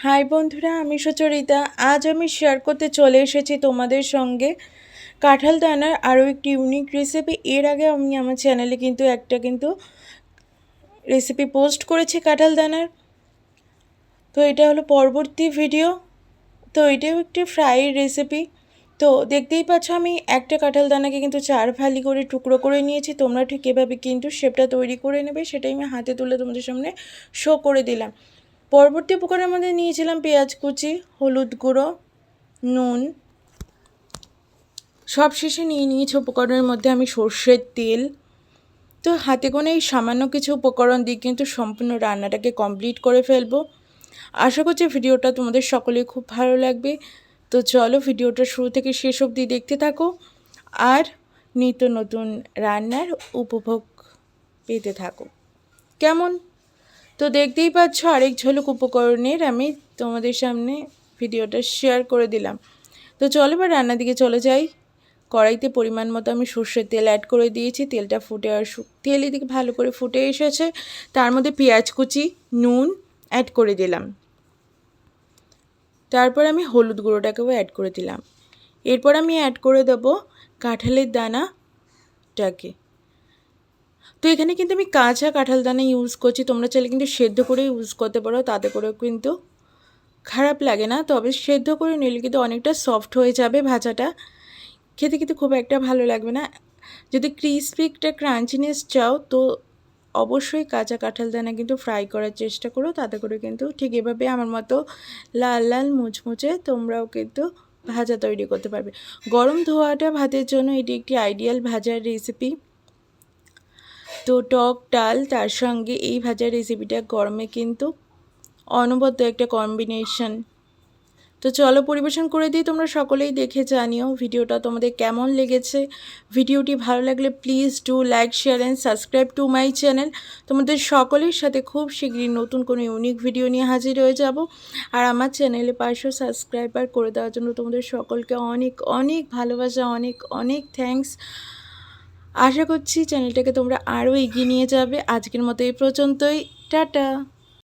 High বন্ধুরা, আমি সুচরিতা। আজ আমি শেয়ার করতে চলে এসেছি তোমাদের সঙ্গে কাঁঠাল দানার আরও একটি ইউনিক রেসিপি। এর আগে আমি আমার চ্যানেলে একটা রেসিপি পোস্ট করেছি কাঁঠাল দানার। তো এটা হলো পরবর্তী ভিডিও। তো এটাও একটি ফ্রাই রেসিপি। তো দেখতেই পাচ্ছ আমি একটা কাঁঠাল দানাকে কিন্তু 4 ফালি করে টুকরো করে নিয়েছি। তোমরা ঠিক এভাবে কিন্তু শেপটা তৈরি করে নেবে, সেটাই আমি হাতে তুলে তোমাদের সামনে শো করে দিলাম। পরবর্তী উপকরণের মধ্যে নিয়েছিলাম পেঁয়াজ কুচি, হলুদ গুঁড়ো, নুন। সব শেষে নিয়ে নিয়েছি উপকরণের মধ্যে আমি সর্ষের তেল। তো হাতে গোনা এই সামান্য কিছু উপকরণ দিয়ে কিন্তু সম্পূর্ণ রান্নাটাকে কমপ্লিট করে ফেলবো। আশা করছি ভিডিওটা তোমাদের সকলেই খুব ভালো লাগবে। তো চলো ভিডিওটা শুরু থেকে শেষ অবধি দেখতে থাকো আর নিত্য নতুন রান্নার উপভোগ পেতে থাকো। কেমন? তো দেখতেই পাচ্ছ আরেক ঝলক উপকরণের আমি তোমাদের সামনে ভিডিওটা শেয়ার করে দিলাম। তো চলো এবার রান্নার দিকে চলে যাই। কড়াইতে পরিমাণ মতো আমি সর্ষের তেল অ্যাড করে দিয়েছি। তেলটা ফুটে তেল এদিকে ভালো করে ফুটে এসেছে। তার মধ্যে পেঁয়াজ কুচি, নুন অ্যাড করে দিলাম। তারপর আমি হলুদ গুঁড়োটাকেও অ্যাড করে দিলাম। এরপর আমি অ্যাড করে দেবো কাঁঠালের দানাটাকে। তো এখানে কিন্তু আমি কাঁচা কাঁঠাল দানা ইউজ করছি, তোমরা চাইলে কিন্তু সেদ্ধ করে ইউজ করতে পারো, তাতে করেও কিন্তু খারাপ লাগে না। তবে সেদ্ধ করে নিলে কিন্তু অনেকটা সফট হয়ে যাবে, ভাজাটা খেতে কিন্তু খুব একটা ভালো লাগবে না। যদি ক্রিসপি একটা ক্রাঞ্চিনেস চাও তো অবশ্যই কাঁচা কাঁঠাল দানা কিন্তু ফ্রাই করার চেষ্টা করো, তাতে করে কিন্তু ঠিক এভাবে আমার মতো লাল লাল মুচমুচে তোমরাও কিন্তু ভাজা তৈরি করতে পারবে। গরম ধোয়াটা ভাতের জন্য এটি একটি আইডিয়াল ভাজার রেসিপি। তো টক ডাল তার সঙ্গে এই ভাজার রেসিপিটা গরমে কিন্তু অনবদ্য একটা কম্বিনেশন। তো চলো পরিবেশন করে দিই, তোমরা সকলেই দেখে জানিও ভিডিওটা তোমাদের কেমন লেগেছে। ভিডিওটি ভালো লাগলে please do like, share and subscribe to my channel. তোমাদের সকলের সাথে খুব শীঘ্রই নতুন কোনো ইউনিক ভিডিও নিয়ে হাজির হয়ে যাব। আর আমার চ্যানেলে 500 সাবস্ক্রাইবার করে দেওয়ার জন্য তোমাদের সকলকে অনেক অনেক ভালোবাসা, অনেক অনেক থ্যাঙ্কস। আশা করছি চ্যানেলটাকে তোমরা আরও এগিয়ে নিয়ে যাবে। আজকের মতো এই পর্যন্তই, টাটা।